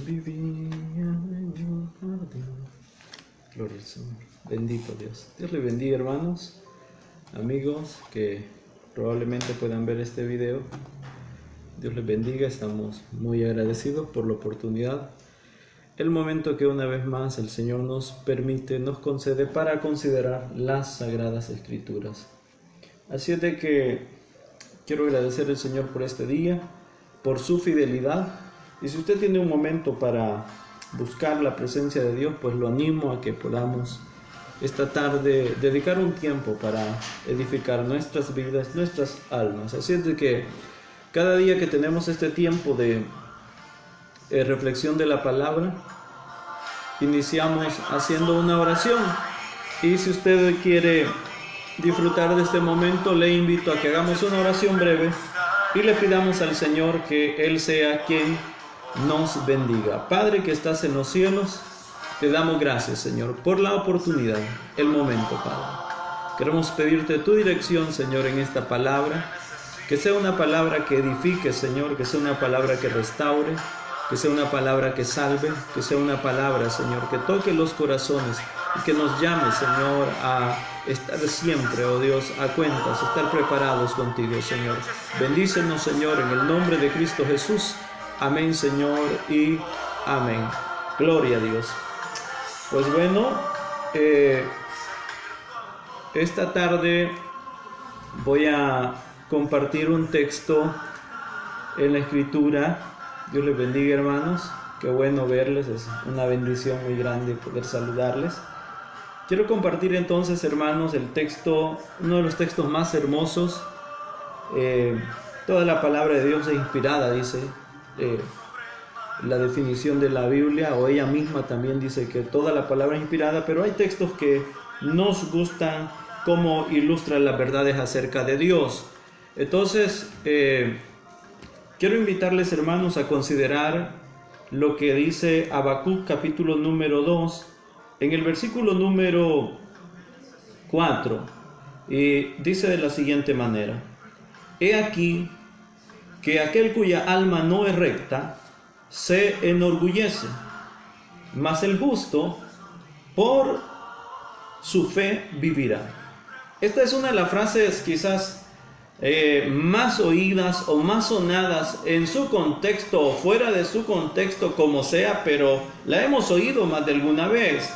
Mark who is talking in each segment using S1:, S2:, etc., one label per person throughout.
S1: vivía en un jardín. Gloria al Señor. Bendito Dios. Dios le bendiga, hermanos, amigos que probablemente puedan ver este video. Dios les bendiga. Estamos muy agradecidos por la oportunidad, el momento que una vez más el Señor nos permite, nos concede para considerar las Sagradas Escrituras. Así es de que quiero agradecer al Señor por este día, por su fidelidad. Y si usted tiene un momento para buscar la presencia de Dios, pues lo animo a que podamos esta tarde dedicar un tiempo para edificar nuestras vidas, nuestras almas. Así es de que cada día que tenemos este tiempo de reflexión de la palabra, iniciamos haciendo una oración. Y si usted quiere disfrutar de este momento, le invito a que hagamos una oración breve y le pidamos al Señor que Él sea quien nos bendiga. Padre que estás en los cielos, te damos gracias, Señor, por la oportunidad, el momento, Padre. Queremos pedirte tu dirección, Señor, en esta palabra, que sea una palabra que edifique, Señor, que sea una palabra que restaure, que sea una palabra que salve, que sea una palabra, Señor, que toque los corazones y que nos llame, Señor, a estar siempre, oh Dios, a cuentas, estar preparados contigo, Señor. Bendícenos, Señor, en el nombre de Cristo Jesús. Amén, Señor, y amén. Gloria a Dios. Pues bueno, esta tarde voy a compartir un texto en la Escritura. Dios les bendiga, hermanos. Qué bueno verles, es una bendición muy grande poder saludarles. Quiero compartir entonces, hermanos, el texto, uno de los textos más hermosos. Toda la palabra de Dios es inspirada, dice la definición de la Biblia, o ella misma también dice que toda la palabra es inspirada, pero hay textos que nos gustan como ilustran las verdades acerca de Dios. Entonces, quiero invitarles, hermanos, a considerar lo que dice Habacuc capítulo número 2, en el versículo número 4, y dice de la siguiente manera: He aquí que aquel cuya alma no es recta se enorgullece, mas el justo por su fe vivirá. Esta es una de las frases quizás más oídas o más sonadas en su contexto o fuera de su contexto, como sea, pero la hemos oído más de alguna vez.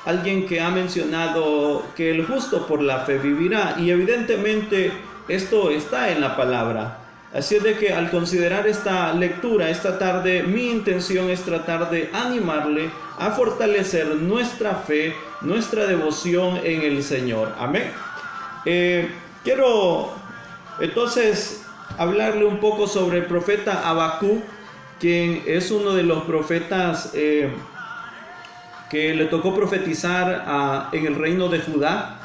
S1: Alguien que ha mencionado que el justo por la fe vivirá, y evidentemente esto está en la palabra. Así es de que al considerar esta lectura esta tarde, mi intención es tratar de animarle a fortalecer nuestra fe, nuestra devoción en el Señor. Amén. Quiero entonces hablarle un poco sobre el profeta Habacuc, quien es uno de los profetas que le tocó profetizar en el reino de Judá.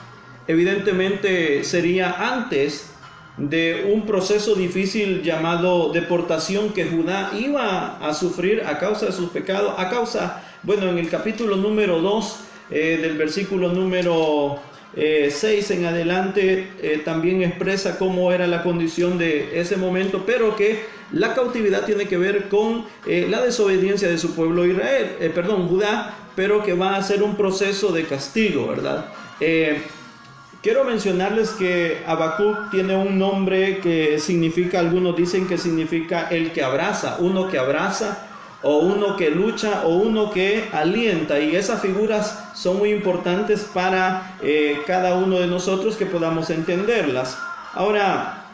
S1: Evidentemente sería antes de un proceso difícil llamado deportación que Judá iba a sufrir a causa de sus pecados, en el capítulo número 2, del versículo número 6 en adelante, también expresa cómo era la condición de ese momento, pero que la cautividad tiene que ver con la desobediencia de su pueblo Judá, pero que va a ser un proceso de castigo, ¿verdad? Quiero mencionarles que Habacuc tiene un nombre que significa, algunos dicen que significa el que abraza, uno que abraza, o uno que lucha, o uno que alienta, y esas figuras son muy importantes para cada uno de nosotros que podamos entenderlas. Ahora,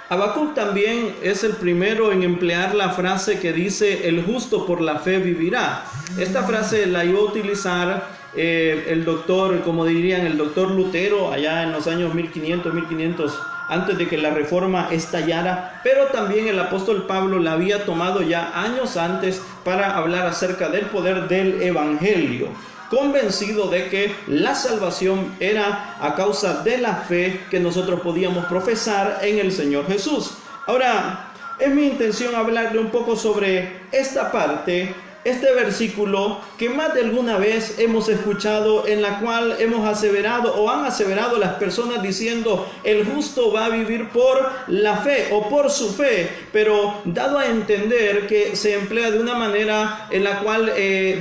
S1: Habacuc también es el primero en emplear la frase que dice: el justo por la fe vivirá. Esta frase la iba a utilizar el doctor, como dirían, el doctor Lutero allá en los años 1500, antes de que la reforma estallara, pero también el apóstol Pablo la había tomado ya años antes para hablar acerca del poder del evangelio, convencido de que la salvación era a causa de la fe que nosotros podíamos profesar en el Señor Jesús. Ahora, es mi intención hablarle un poco sobre esta parte este versículo que más de alguna vez hemos escuchado, en la cual hemos aseverado o han aseverado las personas diciendo: el justo va a vivir por la fe o por su fe, pero dado a entender que se emplea de una manera en la cual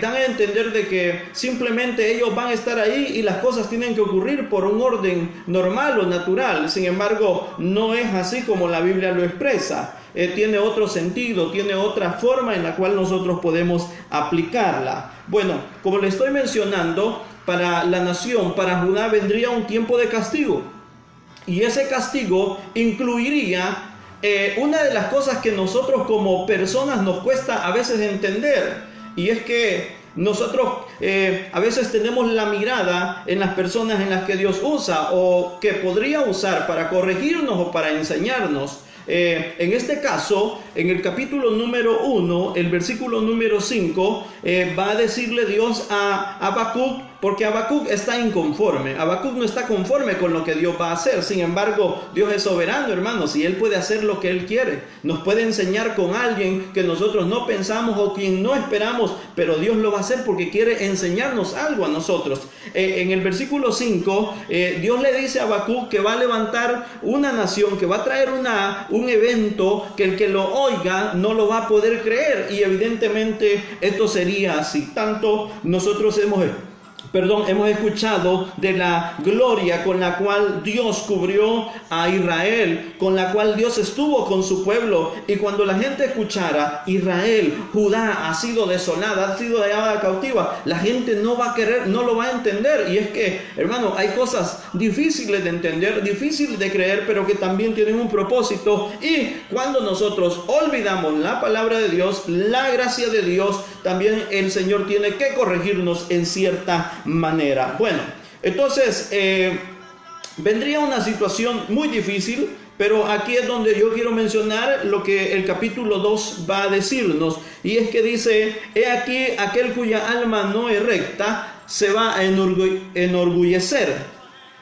S1: dan a entender de que simplemente ellos van a estar ahí y las cosas tienen que ocurrir por un orden normal o natural. Sin embargo, no es así como la Biblia lo expresa. Tiene otro sentido, tiene otra forma en la cual nosotros podemos aplicarla. Bueno, como le estoy mencionando, para la nación, para Judá, vendría un tiempo de castigo. Y ese castigo incluiría una de las cosas que nosotros como personas nos cuesta a veces entender. Y es que nosotros a veces tenemos la mirada en las personas en las que Dios usa o que podría usar para corregirnos o para enseñarnos. En este caso, en el capítulo número 1, el versículo número 5, va a decirle Dios a Habacuc, porque Habacuc está inconforme. Habacuc no está conforme con lo que Dios va a hacer. Sin embargo, Dios es soberano, hermanos, y Él puede hacer lo que Él quiere. Nos puede enseñar con alguien que nosotros no pensamos o quien no esperamos, pero Dios lo va a hacer porque quiere enseñarnos algo a nosotros. En el versículo 5, Dios le dice a Habacuc que va a levantar una nación, que va a traer un evento que el que lo oiga no lo va a poder creer. Y evidentemente esto sería así. Tanto nosotros hemos escuchado de la gloria con la cual Dios cubrió a Israel, con la cual Dios estuvo con su pueblo. Y cuando la gente escuchara: Israel, Judá ha sido desolada, ha sido llevada cautiva, la gente no va a querer, no lo va a entender. Y es que, hermano, hay cosas difíciles de entender, difíciles de creer, pero que también tienen un propósito. Y cuando nosotros olvidamos la palabra de Dios, la gracia de Dios, también el Señor tiene que corregirnos en cierta manera. Bueno, entonces vendría una situación muy difícil, pero aquí es donde yo quiero mencionar lo que el capítulo 2 va a decirnos, y es que dice: he aquí aquel cuya alma no es recta se va a enorgullecer,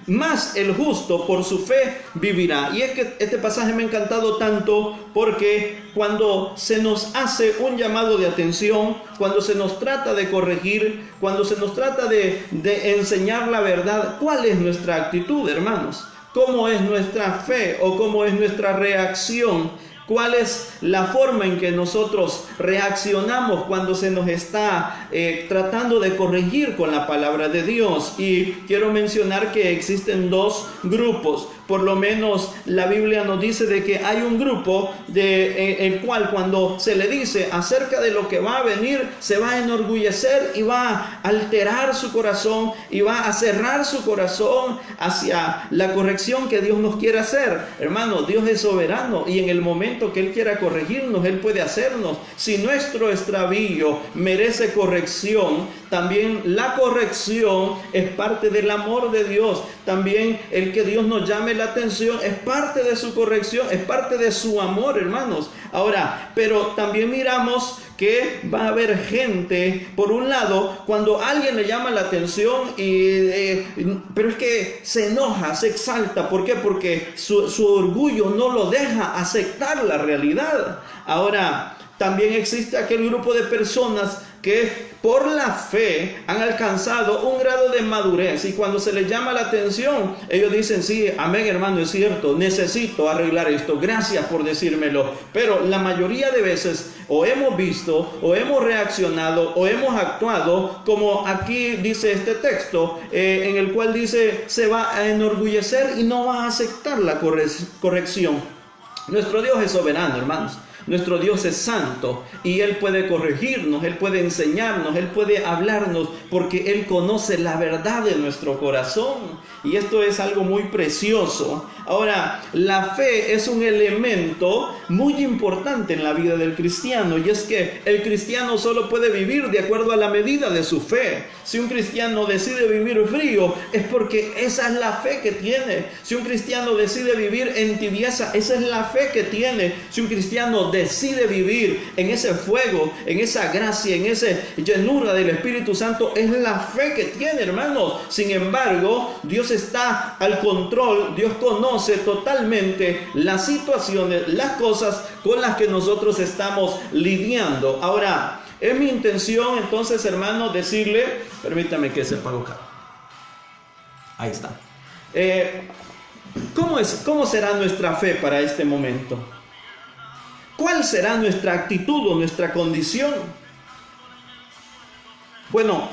S1: mas el justo por su fe vivirá. Y es que este pasaje me ha encantado tanto porque cuando se nos hace un llamado de atención, cuando se nos trata de corregir, cuando se nos trata de enseñar la verdad, ¿cuál es nuestra actitud, hermanos? ¿Cómo es nuestra fe o cómo es nuestra reacción? ¿Cuál es la forma en que nosotros reaccionamos cuando se nos está tratando de corregir con la palabra de Dios? Y quiero mencionar que existen dos grupos. Por lo menos la Biblia nos dice de que hay un grupo el cual cuando se le dice acerca de lo que va a venir, se va a enorgullecer y va a alterar su corazón y va a cerrar su corazón hacia la corrección que Dios nos quiere hacer. Hermano, Dios es soberano y en el momento que Él quiera corregirnos, Él puede hacernos. Si nuestro extravío merece corrección, también la corrección es parte del amor de Dios. También el que Dios nos llame la atención es parte de su corrección, es parte de su amor, hermanos. Ahora, pero también miramos que va a haber gente, por un lado, cuando alguien le llama la atención, pero es que se enoja, se exalta. ¿Por qué? Porque su orgullo no lo deja aceptar la realidad. Ahora, también existe aquel grupo de personas que por la fe han alcanzado un grado de madurez y cuando se les llama la atención, ellos dicen: sí, amén, hermano, es cierto, necesito arreglar esto, gracias por decírmelo. Pero la mayoría de veces o hemos visto, o hemos reaccionado, o hemos actuado como aquí dice este texto, en el cual dice: se va a enorgullecer y no va a aceptar la corrección. Nuestro Dios es soberano, hermanos. Nuestro Dios es santo y Él puede corregirnos, Él puede enseñarnos, Él puede hablarnos, porque Él conoce la verdad de nuestro corazón. Y esto es algo muy precioso. Ahora, la fe es un elemento muy importante en la vida del cristiano, y es que el cristiano solo puede vivir de acuerdo a la medida de su fe. Si un cristiano decide vivir frío, es porque esa es la fe que tiene. Si un cristiano decide vivir en tibieza, esa es la fe que tiene. Si un cristiano decide vivir en ese fuego, en esa gracia, en esa llenura del Espíritu Santo, es la fe que tiene, hermanos. Sin embargo, Dios está al control, Dios conoce totalmente las situaciones, las cosas con las que nosotros estamos lidiando. Ahora, es mi intención entonces, hermanos, decirle, permítame que se apagó acá. Ahí está. ¿Cómo será nuestra fe para este momento? ¿Cuál será nuestra actitud o nuestra condición? Bueno,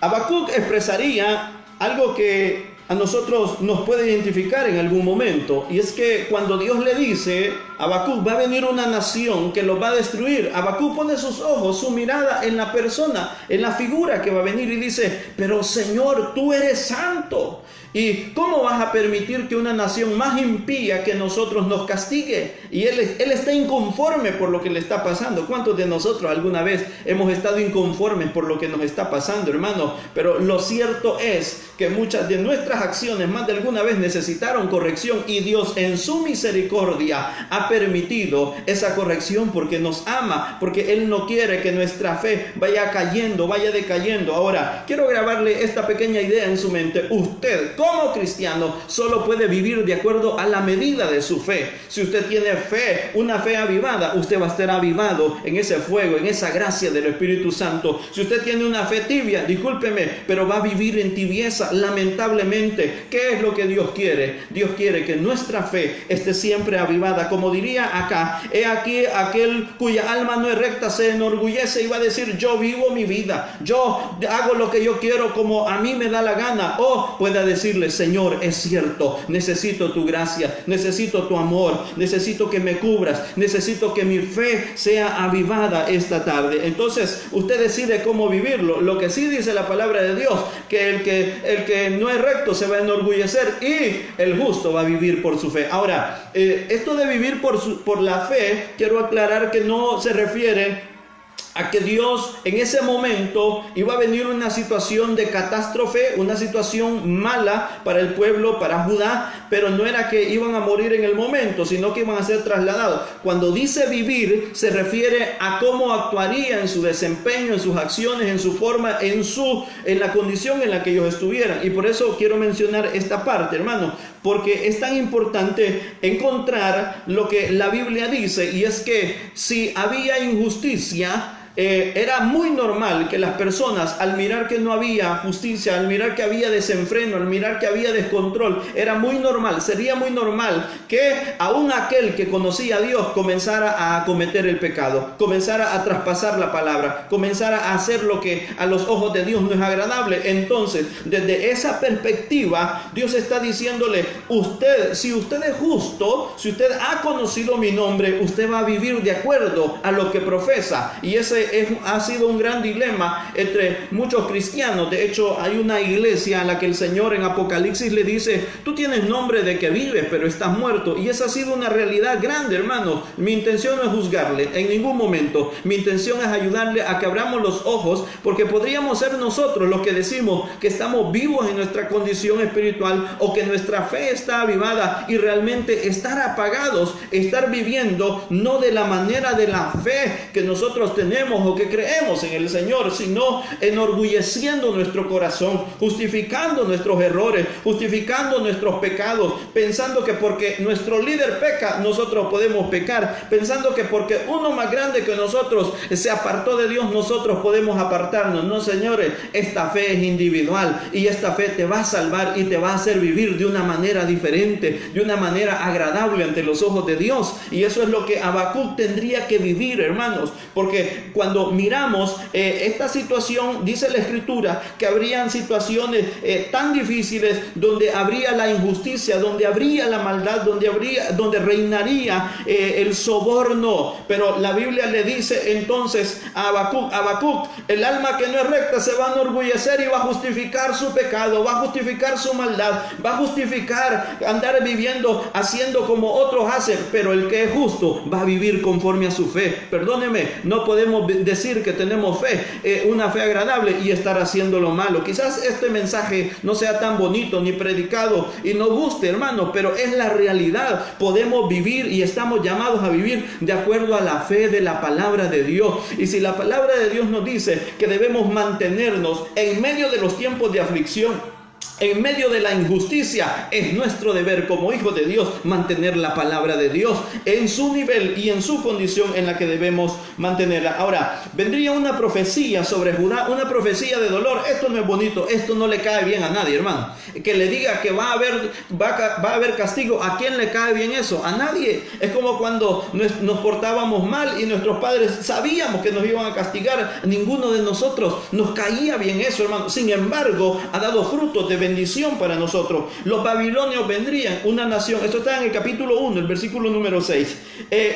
S1: Habacuc expresaría algo que a nosotros nos puede identificar en algún momento, y es que cuando Dios le dice, Habacuc, va a venir una nación que los va a destruir, Habacuc pone sus ojos, su mirada en la persona, en la figura que va a venir, y dice, pero Señor, tú eres santo. ¿Y cómo vas a permitir que una nación más impía que nosotros nos castigue? Y él está inconforme por lo que le está pasando. ¿Cuántos de nosotros alguna vez hemos estado inconformes por lo que nos está pasando, hermano? Pero lo cierto es que muchas de nuestras acciones más de alguna vez necesitaron corrección, y Dios en su misericordia ha permitido esa corrección porque nos ama, porque Él no quiere que nuestra fe vaya cayendo, vaya decayendo. Ahora, quiero grabarle esta pequeña idea en su mente. Usted, como cristiano, solo puede vivir de acuerdo a la medida de su fe. Si usted tiene fe, una fe avivada, usted va a estar avivado en ese fuego, en esa gracia del Espíritu Santo. Si usted tiene una fe tibia, discúlpeme, pero va a vivir en tibieza, lamentablemente. ¿Qué es lo que Dios quiere? Dios quiere que nuestra fe esté siempre avivada. Como diría acá, he aquí aquel cuya alma no es recta se enorgullece y va a decir, yo vivo mi vida, yo hago lo que yo quiero como a mí me da la gana. O pueda decirle, Señor, es cierto, necesito tu gracia, necesito tu amor, necesito que me cubras, necesito que mi fe sea avivada esta tarde. Entonces usted decide cómo vivirlo. Lo que sí dice la palabra de Dios, que el que no es recto se va a enorgullecer y el justo va a vivir por su fe. Ahora, esto de vivir por la fe, quiero aclarar que no se refiere a que Dios en ese momento iba a venir una situación de catástrofe, una situación mala para el pueblo, para Judá, pero no era que iban a morir en el momento, sino que iban a ser trasladados. Cuando dice vivir, se refiere a cómo actuaría en su desempeño, en sus acciones, en su forma, en la condición en la que ellos estuvieran. Y por eso quiero mencionar esta parte, hermano, porque es tan importante encontrar lo que la Biblia dice, y es que si había injusticia, era muy normal que las personas, al mirar que no había justicia, al mirar que había desenfreno, al mirar que había descontrol, era muy normal, sería muy normal que aún aquel que conocía a Dios comenzara a cometer el pecado, comenzara a traspasar la palabra, comenzara a hacer lo que a los ojos de Dios no es agradable. Entonces, desde esa perspectiva, Dios está diciéndole, si usted es justo, si usted ha conocido mi nombre, usted va a vivir de acuerdo a lo que profesa. Y ese ha sido un gran dilema entre muchos cristianos. De hecho, hay una iglesia a la que el Señor en Apocalipsis le dice, tú tienes nombre de que vives, pero estás muerto. Y esa ha sido una realidad grande, hermanos. Mi intención no es juzgarle en ningún momento. Mi intención es ayudarle a que abramos los ojos, porque podríamos ser nosotros los que decimos que estamos vivos en nuestra condición espiritual, o que nuestra fe está avivada, y realmente estar apagados, estar viviendo no de la manera de la fe que nosotros tenemos o que creemos en el Señor, sino enorgulleciendo nuestro corazón, justificando nuestros errores, justificando nuestros pecados, pensando que porque nuestro líder peca, nosotros podemos pecar, pensando que porque uno más grande que nosotros se apartó de Dios, nosotros podemos apartarnos. No, señores, esta fe es individual, y esta fe te va a salvar y te va a hacer vivir de una manera diferente, de una manera agradable ante los ojos de Dios. Y eso es lo que Habacuc tendría que vivir, hermanos, porque cuando miramos esta situación, dice la Escritura que habrían situaciones tan difíciles donde habría la injusticia, donde habría la maldad, donde reinaría el soborno. Pero la Biblia le dice entonces a Habacuc, el alma que no es recta se va a enorgullecer y va a justificar su pecado, va a justificar su maldad, va a justificar andar viviendo, haciendo como otros hacen, pero el que es justo va a vivir conforme a su fe. Perdóneme, no podemos decir que tenemos fe, una fe agradable, y estar haciendo lo malo. Quizás este mensaje no sea tan bonito ni predicado y no guste, hermano, pero es la realidad. Podemos vivir y estamos llamados a vivir de acuerdo a la fe de la palabra de Dios. Y si la palabra de Dios nos dice que debemos mantenernos en medio de los tiempos de aflicción, en medio de la injusticia, es nuestro deber como hijos de Dios mantener la palabra de Dios en su nivel y en su condición en la que debemos mantenerla. Ahora, vendría una profecía sobre Judá, una profecía de dolor. Esto no es bonito, esto no le cae bien a nadie, hermano. Que le diga que va a haber castigo, ¿a quién le cae bien eso? A nadie. Es como cuando nos portábamos mal y nuestros padres sabíamos que nos iban a castigar. Ninguno de nosotros nos caía bien eso, hermano. Sin embargo, ha dado frutos de bendición para nosotros. Los babilonios vendrían, una nación. Esto está en el capítulo 1, el versículo número 6.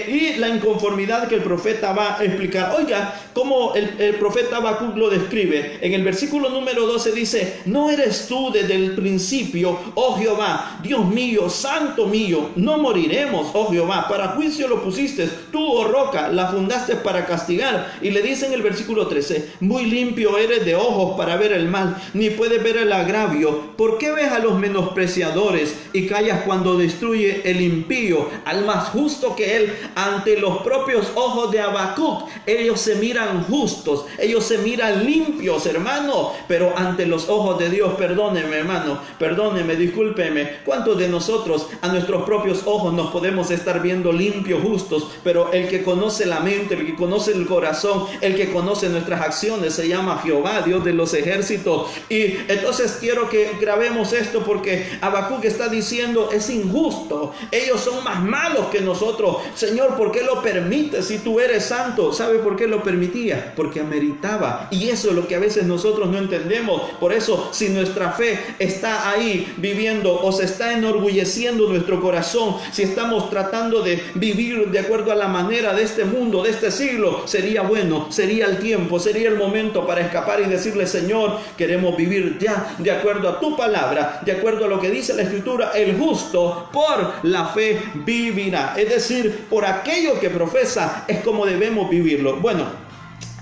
S1: Y la inconformidad que el profeta va a explicar. Oiga, cómo el profeta Habacuc lo describe. En el versículo número 12 dice: ¿no eres tú desde el principio, oh Jehová, Dios mío, santo mío? No moriremos, oh Jehová. Para juicio lo pusiste, tú, oh roca, la fundaste para castigar. Y le dice en el versículo 13: muy limpio eres de ojos para ver el mal, ni puedes ver el agravio. ¿Por qué ves a los menospreciadores y callas cuando destruye el impío al más justo que él? Ante los propios ojos de Habacuc, ellos se miran justos, ellos se miran limpios, hermano, pero ante los ojos de Dios, perdóneme, hermano, perdóneme, discúlpeme, ¿cuántos de nosotros a nuestros propios ojos nos podemos estar viendo limpios, justos? Pero el que conoce la mente, el que conoce el corazón, el que conoce nuestras acciones, se llama Jehová, Dios de los ejércitos. Y entonces quiero que grabemos esto, porque Habacuc está diciendo: es injusto, ellos son más malos que nosotros. Señor, ¿por qué lo permites si tú eres santo? ¿Sabe por qué lo permitía? Porque ameritaba, y eso es lo que a veces nosotros no entendemos. Por eso, si nuestra fe está ahí viviendo, o se está enorgulleciendo nuestro corazón, si estamos tratando de vivir de acuerdo a la manera de este mundo, de este siglo, sería bueno, sería el tiempo, sería el momento para escapar y decirle: Señor, queremos vivir ya de acuerdo a tu palabra, de acuerdo a lo que dice la Escritura. El justo por la fe vivirá. Es decir, por aquello que profesa es como debemos vivirlo. Bueno,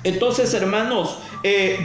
S1: entonces, hermanos,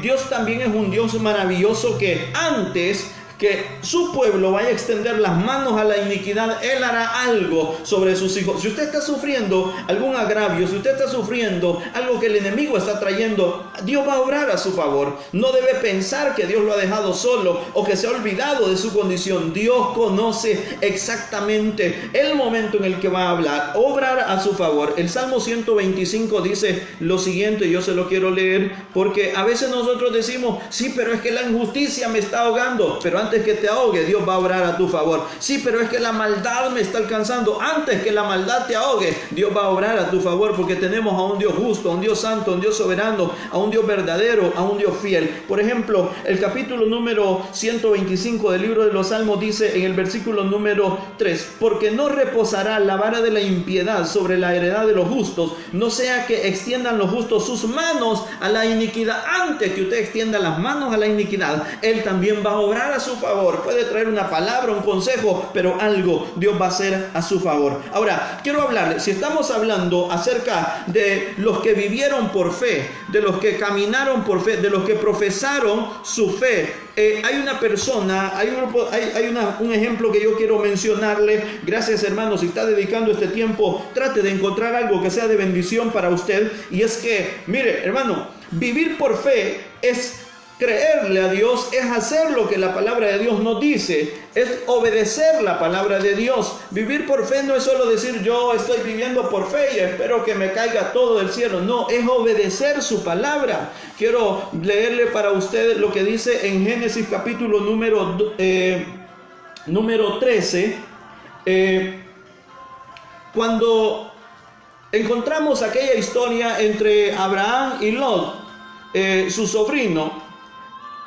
S1: Dios también es un Dios maravilloso, que antes que su pueblo vaya a extender las manos a la iniquidad, Él hará algo sobre sus hijos. Si usted está sufriendo algún agravio, si usted está sufriendo algo que el enemigo está trayendo, Dios va a obrar a su favor. No debe pensar que Dios lo ha dejado solo o que se ha olvidado de su condición. Dios conoce exactamente el momento en el que va a hablar, obrar a su favor. El Salmo 125 dice lo siguiente, y yo se lo quiero leer, porque a veces nosotros decimos: sí, pero es que la injusticia me está ahogando. Pero antes que te ahogue, Dios va a obrar a tu favor. Sí, pero es que la maldad me está alcanzando. Antes que la maldad te ahogue, Dios va a obrar a tu favor, porque tenemos a un Dios justo, a un Dios santo, a un Dios soberano, a un Dios verdadero, a un Dios fiel. Por ejemplo, el capítulo número 125 del libro de los Salmos dice en el versículo número 3: porque no reposará la vara de la impiedad sobre la heredad de los justos, no sea que extiendan los justos sus manos a la iniquidad. Antes que usted extienda las manos a la iniquidad, Él también va a obrar a su favor. Puede traer una palabra, un consejo, pero algo Dios va a hacer a su favor. Ahora, quiero hablarle, si estamos hablando acerca de los que vivieron por fe, de los que caminaron por fe, de los que profesaron su fe, hay una persona, hay un ejemplo que yo quiero mencionarle. Gracias, hermano, si está dedicando este tiempo, trate de encontrar algo que sea de bendición para usted. Y es que, mire, hermano, vivir por fe es creerle a Dios, es hacer lo que la palabra de Dios nos dice, es obedecer la palabra de Dios. Vivir por fe no es solo decir: yo estoy viviendo por fe y espero que me caiga todo del cielo. No, es obedecer su palabra. Quiero leerle para usted lo que dice en Génesis capítulo número 13, cuando encontramos aquella historia entre Abraham y Lot, su sobrino.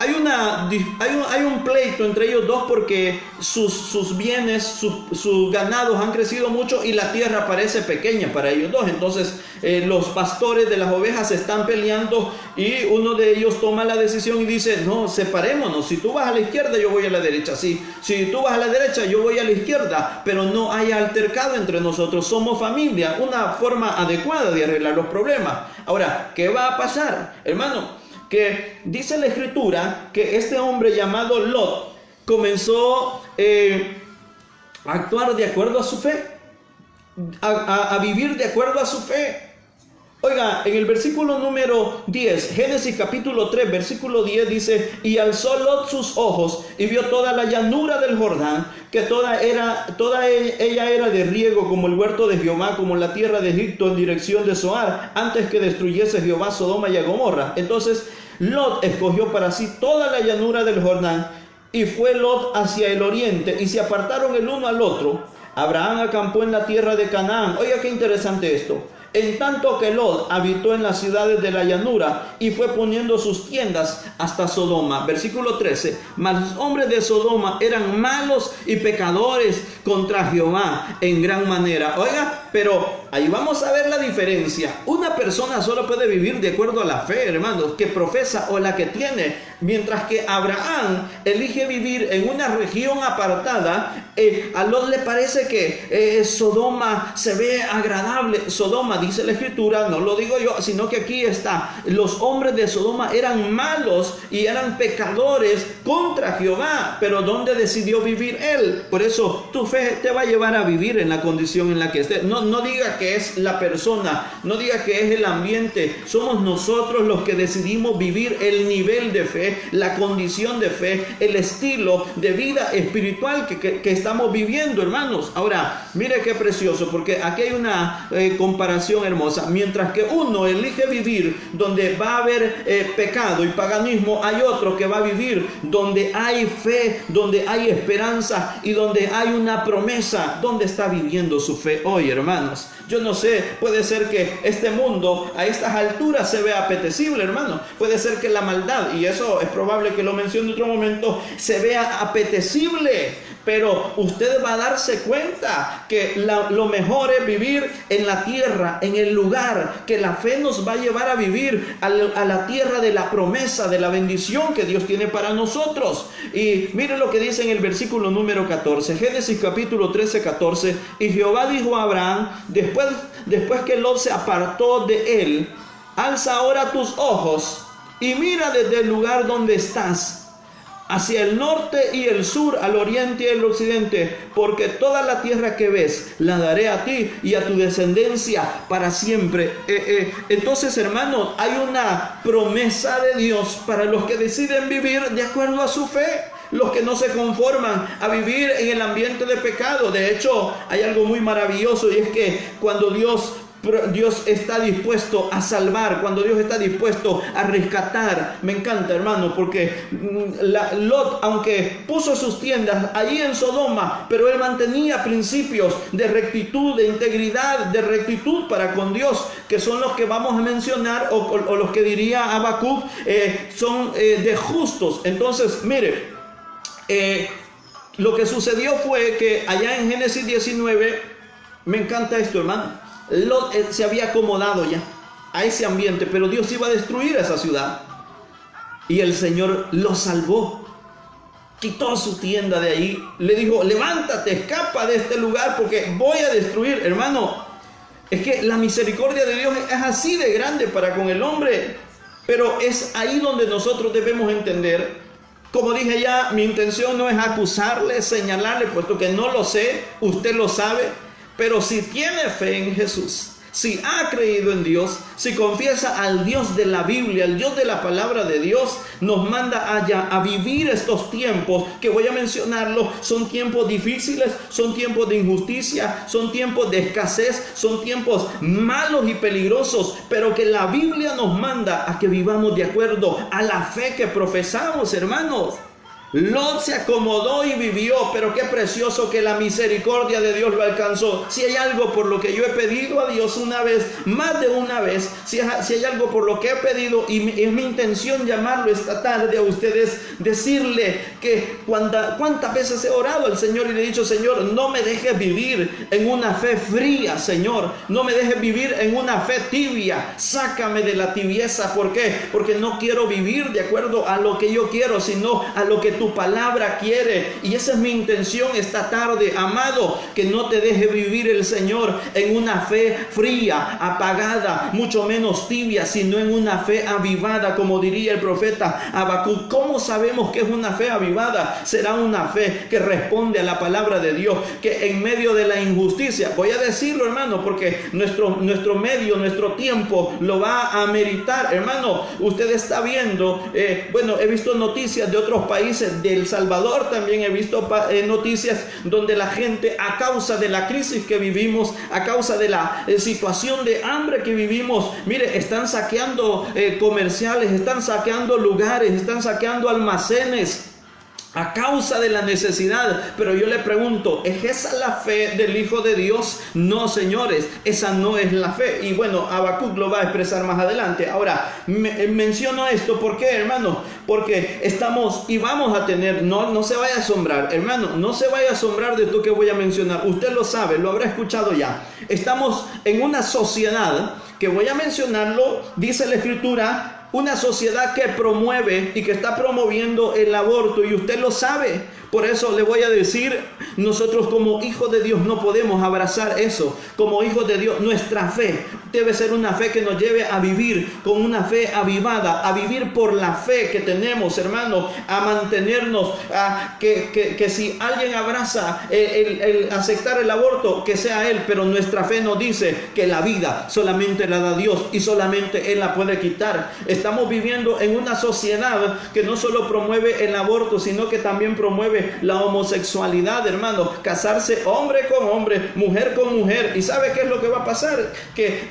S1: hay un pleito entre ellos dos porque sus bienes, sus ganados han crecido mucho y la tierra parece pequeña para ellos dos. Entonces los pastores de las ovejas se están peleando y uno de ellos toma la decisión y dice: no, separémonos, si tú vas a la izquierda yo voy a la derecha, si tú vas a la derecha yo voy a la izquierda, pero no hay altercado entre nosotros, somos familia, una forma adecuada de arreglar los problemas. Ahora, ¿qué va a pasar, hermano? Que dice la escritura que este hombre llamado Lot comenzó a actuar de acuerdo a su fe, a vivir de acuerdo a su fe. Oiga, en el versículo número 10, Génesis capítulo 3, versículo 10 dice: y alzó Lot sus ojos y vio toda la llanura del Jordán, que toda ella era de riego, como el huerto de Jehová, como la tierra de Egipto en dirección de Zoar, antes que destruyese Jehová Sodoma y a Gomorra. Entonces Lot escogió para sí toda la llanura del Jordán, y fue Lot hacia el oriente, y se apartaron el uno al otro. Abraham acampó en la tierra de Canaán. Oiga, qué interesante esto. En tanto que Lot habitó en las ciudades de la llanura y fue poniendo sus tiendas hasta Sodoma. Versículo 13. Mas los hombres de Sodoma eran malos y pecadores contra Jehová en gran manera. Oiga, pero ahí vamos a ver la diferencia. Una persona solo puede vivir de acuerdo a la fe, hermanos, que profesa o la que tiene. Mientras que Abraham elige vivir en una región apartada, a Lot le parece que Sodoma se ve agradable. Sodoma, dice la escritura, no lo digo yo, sino que aquí está: los hombres de Sodoma eran malos y eran pecadores contra Jehová. Pero ¿dónde decidió vivir él? Por eso tu fe te va a llevar a vivir en la condición en la que estés. No diga que es la persona, no diga que es el ambiente. Somos nosotros los que decidimos vivir el nivel de fe, la condición de fe, el estilo de vida espiritual que estamos viviendo, hermanos. Ahora, mire qué precioso, porque aquí hay una comparación hermosa. Mientras que uno elige vivir donde va a haber pecado y paganismo, hay otro que va a vivir donde hay fe, donde hay esperanza y donde hay una promesa. ¿Dónde está viviendo su fe hoy, hermanos? Yo no sé, puede ser que este mundo a estas alturas se vea apetecible, hermano. Puede ser que la maldad, y eso es probable que lo mencione en otro momento, se vea apetecible. Pero usted va a darse cuenta que lo mejor es vivir en la tierra, en el lugar que la fe nos va a llevar a vivir, a la tierra de la promesa, de la bendición que Dios tiene para nosotros. Y mire lo que dice en el versículo número 14, Génesis capítulo 13, 14. Y Jehová dijo a Abraham, después que Lot se apartó de él: alza ahora tus ojos y mira desde el lugar donde estás, hacia el norte y el sur, al oriente y el occidente, porque toda la tierra que ves la daré a ti y a tu descendencia para siempre. Entonces, hermanos, hay una promesa de Dios para los que deciden vivir de acuerdo a su fe, los que no se conforman a vivir en el ambiente de pecado. De hecho, hay algo muy maravilloso, y es que cuando Dios está dispuesto a salvar, cuando Dios está dispuesto a rescatar. Me encanta, hermano, porque Lot, aunque puso sus tiendas allí en Sodoma, pero él mantenía principios de rectitud, de integridad, de rectitud para con Dios, que son los que vamos a mencionar, o los que diría Habacuc, son de justos. Entonces, mire, lo que sucedió fue que allá en Génesis 19, me encanta esto, hermano, Lot se había acomodado ya a ese ambiente, pero Dios iba a destruir esa ciudad, y el Señor lo salvó. Quitó su tienda de ahí, le dijo: levántate, escapa de este lugar porque voy a destruir. Hermano, es que la misericordia de Dios es así de grande para con el hombre, pero es ahí donde nosotros debemos entender. Como dije ya, mi intención no es acusarle, señalarle, puesto que no lo sé, usted lo sabe. Pero si tiene fe en Jesús, si ha creído en Dios, si confiesa al Dios de la Biblia, al Dios de la palabra de Dios, nos manda allá a vivir estos tiempos que voy a mencionarlo. Son tiempos difíciles, son tiempos de injusticia, son tiempos de escasez, son tiempos malos y peligrosos, pero que la Biblia nos manda a que vivamos de acuerdo a la fe que profesamos, hermanos. Lot se acomodó y vivió, pero qué precioso que la misericordia de Dios lo alcanzó. Si hay algo por lo que yo he pedido a Dios una vez, más de una vez, si hay algo por lo que he pedido, y es mi intención llamarlo esta tarde a ustedes, decirle que cuántas veces he orado al Señor y le he dicho: Señor, no me dejes vivir en una fe fría, Señor, no me dejes vivir en una fe tibia, sácame de la tibieza. ¿Por qué? Porque no quiero vivir de acuerdo a lo que yo quiero, sino a lo que tu palabra quiere. Y esa es mi intención esta tarde, amado, que no te deje vivir el Señor en una fe fría, apagada, mucho menos tibia, sino en una fe avivada, como diría el profeta Habacuc. ¿Cómo sabemos que es una fe avivada? Será una fe que responde a la palabra de Dios, que en medio de la injusticia, voy a decirlo, hermano, porque nuestro medio, nuestro tiempo lo va a ameritar, hermano. Usted está viendo, he visto noticias de otros países, de El Salvador también he visto noticias donde la gente, a causa de la crisis que vivimos, a causa de la situación de hambre que vivimos, mire, están saqueando comerciales, están saqueando lugares, están saqueando almacenes a causa de la necesidad. Pero yo le pregunto, ¿es esa la fe del Hijo de Dios? No, señores, esa no es la fe. Y bueno, Habacuc lo va a expresar más adelante. Ahora, menciono esto, ¿por qué, hermano? Porque estamos y vamos a tener, no se vaya a asombrar, hermano, no se vaya a asombrar de esto que voy a mencionar. Usted lo sabe, lo habrá escuchado ya. Estamos en una sociedad que voy a mencionarlo, dice la Escritura, una sociedad que promueve y que está promoviendo el aborto, y usted lo sabe. Por eso le voy a decir, nosotros como hijos de Dios no podemos abrazar eso. Como hijos de Dios, nuestra fe debe ser una fe que nos lleve a vivir con una fe avivada, a vivir por la fe que tenemos, hermano, a mantenernos, que si alguien abraza el aceptar el aborto, que sea él, pero nuestra fe nos dice que la vida solamente la da Dios y solamente Él la puede quitar. Estamos viviendo en una sociedad que no solo promueve el aborto, sino que también promueve la homosexualidad, hermano, casarse hombre con hombre, mujer con mujer. ¿Y sabe qué es lo que va a pasar? Que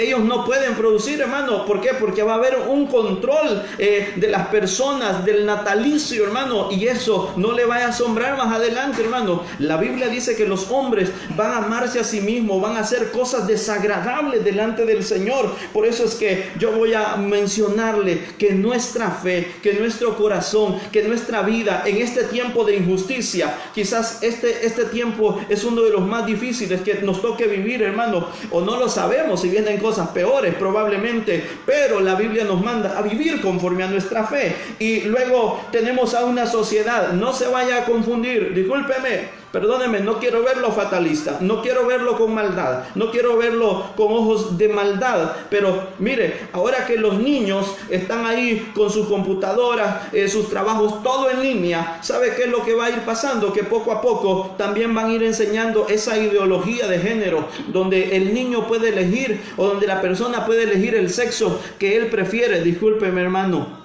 S1: ellos no pueden producir, hermano. ¿Por qué? Porque va a haber un control de las personas, del natalicio, hermano, y eso no le va a asombrar más adelante, hermano. La Biblia dice que los hombres van a amarse a sí mismos, van a hacer cosas desagradables delante del Señor. Por eso es que yo voy a mencionarle que nuestra fe, que nuestro corazón, que nuestra vida en este tiempo de injusticia, quizás este tiempo es uno de los más difíciles que nos toque vivir, hermano, o no lo sabemos si vienen cosas peores probablemente, pero la Biblia nos manda a vivir conforme a nuestra fe. Y luego tenemos a una sociedad, no se vaya a confundir, discúlpeme, perdóneme, no quiero verlo fatalista, no quiero verlo con maldad, no quiero verlo con ojos de maldad, pero mire, ahora que los niños están ahí con sus computadoras, sus trabajos, todo en línea, ¿sabe qué es lo que va a ir pasando? Que poco a poco también van a ir enseñando esa ideología de género, donde el niño puede elegir, o donde la persona puede elegir el sexo que él prefiere. Discúlpeme, hermano,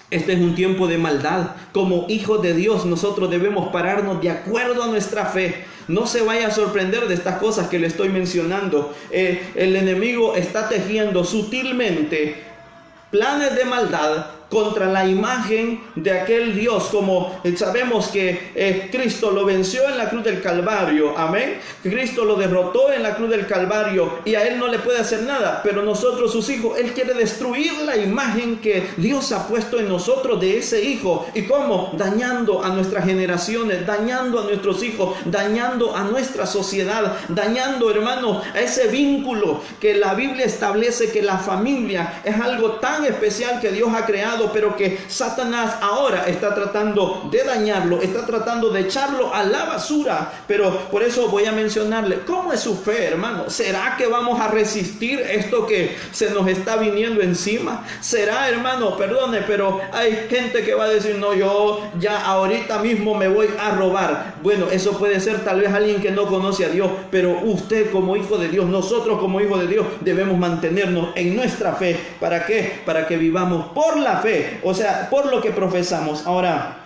S1: este es un tiempo de maldad. Como hijos de Dios, nosotros debemos pararnos de acuerdo a nuestra fe. No se vaya a sorprender de estas cosas que le estoy mencionando. El enemigo está tejiendo sutilmente planes de maldad contra la imagen de aquel Dios, como sabemos que Cristo lo venció en la cruz del Calvario, amén. Cristo lo derrotó en la cruz del Calvario y a Él no le puede hacer nada, pero nosotros, sus hijos, Él quiere destruir la imagen que Dios ha puesto en nosotros de ese hijo. ¿Y cómo? Dañando a nuestras generaciones, dañando a nuestros hijos, dañando a nuestra sociedad, dañando, hermano, a ese vínculo que la Biblia establece, que la familia es algo tan especial que Dios ha creado, pero que Satanás ahora está tratando de dañarlo, está tratando de echarlo a la basura. Pero por eso voy a mencionarle, ¿cómo es su fe, hermano? ¿Será que vamos a resistir esto que se nos está viniendo encima? ¿Será, hermano? Perdone, pero hay gente que va a decir, no, yo ya ahorita mismo me voy a robar. Bueno, eso puede ser tal vez alguien que no conoce a Dios, pero usted como hijo de Dios, nosotros como hijos de Dios, debemos mantenernos en nuestra fe. ¿Para qué? Para que vivamos por la fe, o sea, por lo que profesamos. Ahora,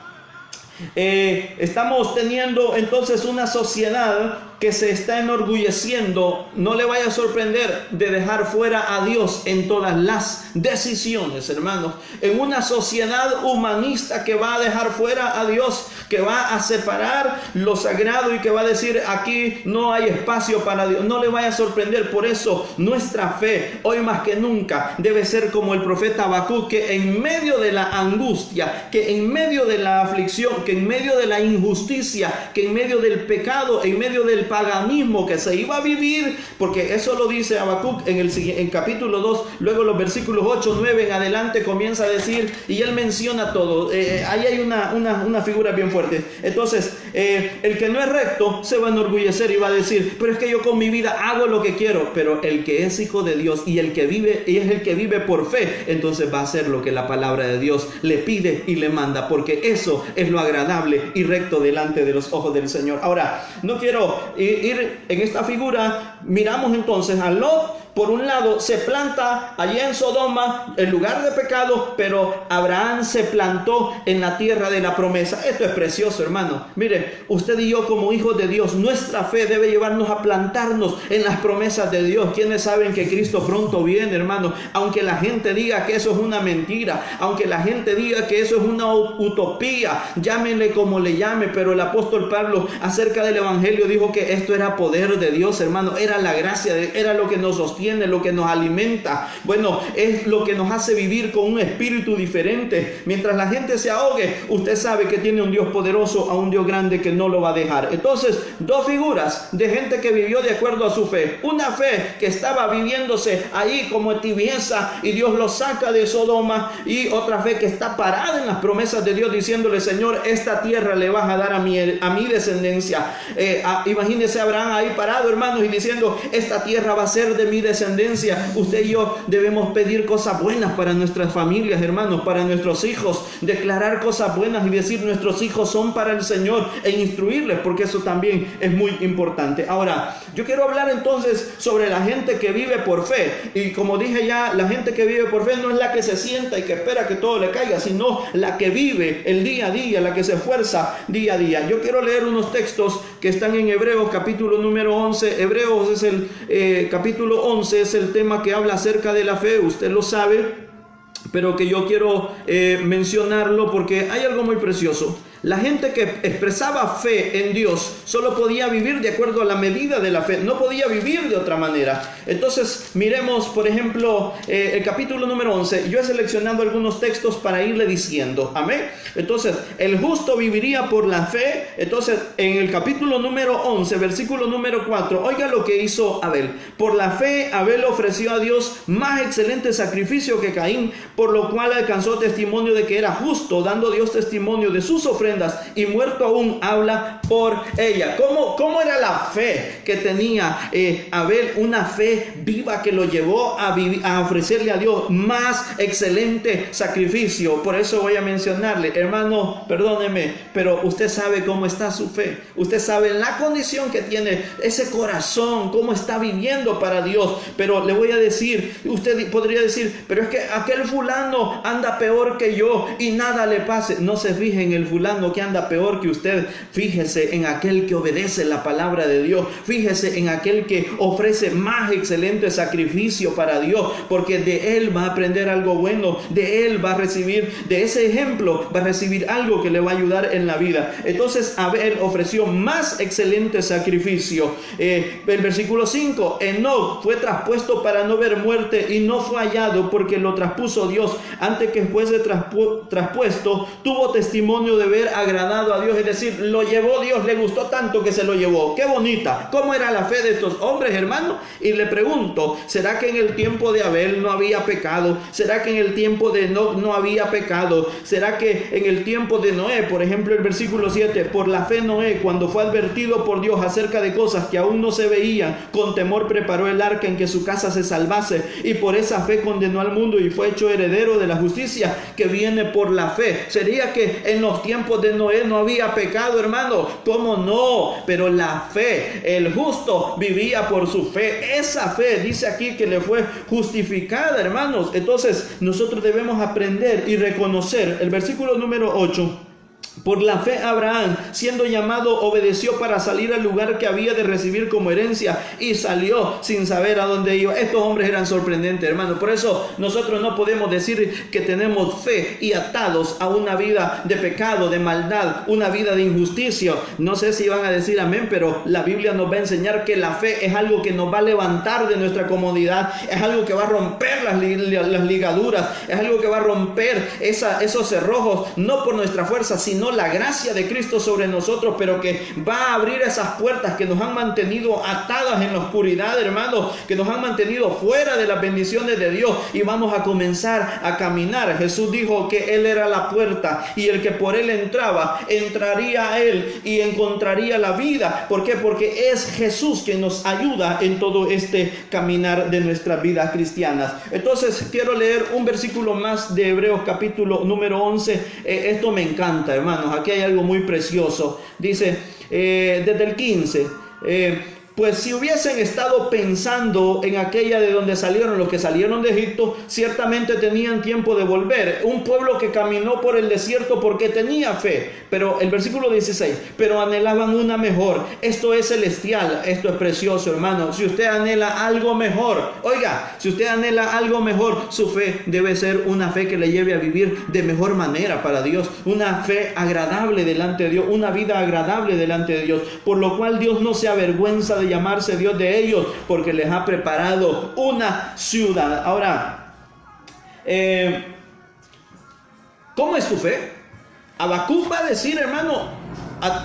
S1: estamos teniendo entonces una sociedad que se está enorgulleciendo, no le vaya a sorprender de dejar fuera a Dios en todas las decisiones, hermanos. En una sociedad humanista que va a dejar fuera a Dios, que va a separar lo sagrado y que va a decir aquí no hay espacio para Dios, no le vaya a sorprender. Por eso nuestra fe hoy más que nunca debe ser como el profeta Habacuc, que en medio de la angustia, que en medio de la aflicción, que en medio de la injusticia, que en medio del pecado, en medio del paganismo que se iba a vivir, porque eso lo dice Habacuc en capítulo 2, luego los versículos 8, 9 en adelante comienza a decir, y él menciona todo. Ahí hay una figura bien fuerte. Entonces, el que no es recto se va a enorgullecer y va a decir, pero es que yo con mi vida hago lo que quiero. Pero el que es hijo de Dios y el que vive, y es el que vive por fe, entonces va a hacer lo que la palabra de Dios le pide y le manda, porque eso es lo agradable y recto delante de los ojos del Señor. Ahora, no quiero ir en esta figura. Miramos entonces a Lot. Por un lado, se planta allá en Sodoma, el lugar de pecado, pero Abraham se plantó en la tierra de la promesa. Esto es precioso, hermano. Mire, usted y yo como hijos de Dios, nuestra fe debe llevarnos a plantarnos en las promesas de Dios. ¿Quiénes saben que Cristo pronto viene, hermano? Aunque la gente diga que eso es una mentira, aunque la gente diga que eso es una utopía, llámenle como le llame, pero el apóstol Pablo acerca del evangelio dijo que esto era poder de Dios, hermano. Era la gracia, era lo que nos sostiene, lo que nos alimenta. Bueno, es lo que nos hace vivir con un espíritu diferente. Mientras la gente se ahogue, usted sabe que tiene un Dios poderoso, a un Dios grande que no lo va a dejar. Entonces, dos figuras de gente que vivió de acuerdo a su fe. Una fe que estaba viviéndose ahí como tibieza y Dios lo saca de Sodoma, y otra fe que está parada en las promesas de Dios diciéndole, Señor, esta tierra le vas a dar a mi descendencia. Imagínese a Abraham ahí parado, hermanos, y diciendo, esta tierra va a ser de mi descendencia. Usted y yo debemos pedir cosas buenas para nuestras familias, hermanos, para nuestros hijos, declarar cosas buenas y decir nuestros hijos son para el Señor, e instruirles, porque eso también es muy importante. Ahora, yo quiero hablar entonces sobre la gente que vive por fe, y como dije ya, la gente que vive por fe no es la que se sienta y que espera que todo le caiga, sino la que vive el día a día, la que se esfuerza día a día. Yo quiero leer unos textos que están en Hebreos capítulo número 11. Hebreos es el capítulo 11, es el tema que habla acerca de la fe, usted lo sabe, pero que yo quiero mencionarlo porque hay algo muy precioso. La gente que expresaba fe en Dios solo podía vivir de acuerdo a la medida de la fe, no podía vivir de otra manera. Entonces miremos, por ejemplo, el capítulo número 11. Yo he seleccionado algunos textos para irle diciendo, amén. Entonces, el justo viviría por la fe. Entonces, en el capítulo número 11, versículo número 4, oiga lo que hizo Abel. Por la fe, Abel ofreció a Dios más excelente sacrificio que Caín, por lo cual alcanzó testimonio de que era justo, dando Dios testimonio de sus ofrendas, y muerto aún habla por ella. ¿Cómo era la fe que tenía Abel? Una fe viva que lo llevó a ofrecerle a Dios más excelente sacrificio. Por eso voy a mencionarle, hermano, perdóneme, pero usted sabe cómo está su fe. Usted sabe la condición que tiene ese corazón, cómo está viviendo para Dios. Pero le voy a decir, usted podría decir, pero es que aquel fulano anda peor que yo y nada le pase. No se fije en el fulano que anda peor que usted, fíjese en aquel que obedece la palabra de Dios, fíjese en aquel que ofrece más excelente sacrificio para Dios, porque de él va a aprender algo bueno, de él va a recibir, de ese ejemplo va a recibir algo que le va a ayudar en la vida. Entonces Abel ofreció más excelente sacrificio. El versículo 5, Enoc fue traspuesto para no ver muerte y no fue hallado porque lo traspuso Dios. Antes que fuese traspuesto, tuvo testimonio de ver agradado a Dios, es decir, lo llevó Dios, le gustó tanto que se lo llevó. Qué bonita, cómo era la fe de estos hombres, hermano. Y le pregunto, ¿será que en el tiempo de Abel no había pecado? ¿Será que en el tiempo de Enoc no había pecado? ¿Será que en el tiempo de Noé, por ejemplo, el versículo 7, por la fe Noé, cuando fue advertido por Dios acerca de cosas que aún no se veían, con temor preparó el arca en que su casa se salvase, y por esa fe condenó al mundo y fue hecho heredero de la justicia que viene por la fe? ¿Sería que en los tiempos de Noé no había pecado, hermano? ¿Cómo no? Pero la fe, el justo vivía por su fe. Esa fe dice aquí que le fue justificada, hermanos. Entonces nosotros debemos aprender y reconocer el versículo número 8. Por la fe Abraham, siendo llamado, obedeció para salir al lugar que había de recibir como herencia y salió sin saber a dónde iba. Estos hombres eran sorprendentes, hermano. Por eso nosotros no podemos decir que tenemos fe y atados a una vida de pecado, de maldad, una vida de injusticia. No sé si van a decir amén, pero la Biblia nos va a enseñar que la fe es algo que nos va a levantar de nuestra comodidad, es algo que va a romper las ligaduras, es algo que va a romper esos cerrojos, no por nuestra fuerza, sino la gracia de Cristo sobre nosotros, pero que va a abrir esas puertas que nos han mantenido atadas en la oscuridad, hermanos, que nos han mantenido fuera de las bendiciones de Dios, y vamos a comenzar a caminar. Jesús dijo que Él era la puerta y el que por Él entraba, entraría a Él y encontraría la vida. ¿Por qué? Porque es Jesús quien nos ayuda en todo este caminar de nuestras vidas cristianas. Entonces quiero leer un versículo más de Hebreos capítulo número 11. Esto me encanta, hermanos. Aquí hay algo muy precioso. Dice desde el 15, pues si hubiesen estado pensando en aquella de donde salieron los que salieron de Egipto, ciertamente tenían tiempo de volver. Un pueblo que caminó por el desierto porque tenía fe. Pero el versículo 16, pero anhelaban una mejor. Esto es celestial, esto es precioso, hermano. Si usted anhela algo mejor, oiga, si usted anhela algo mejor, su fe debe ser una fe que le lleve a vivir de mejor manera para Dios. Una fe agradable delante de Dios, una vida agradable delante de Dios. Por lo cual Dios no se avergüenza de llamarse Dios de ellos, porque les ha preparado una ciudad. Ahora, ¿cómo es tu fe? Habacuc va a decir, hermano,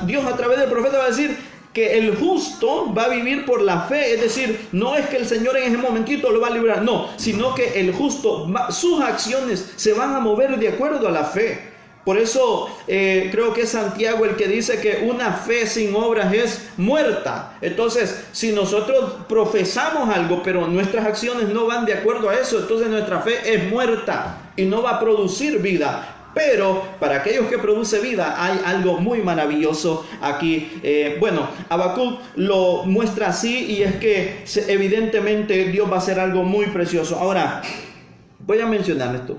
S1: Dios a través del profeta va a decir que el justo va a vivir por la fe. Es decir, no es que el Señor en ese momentito lo va a librar, no, sino que el justo, sus acciones se van a mover de acuerdo a la fe. Por eso creo que es Santiago el que dice que una fe sin obras es muerta. Entonces, si nosotros profesamos algo, pero nuestras acciones no van de acuerdo a eso, entonces nuestra fe es muerta y no va a producir vida. Pero para aquellos que produce vida hay algo muy maravilloso aquí. Bueno, Habacuc lo muestra así, y es que evidentemente Dios va a hacer algo muy precioso. Ahora, voy a mencionar esto.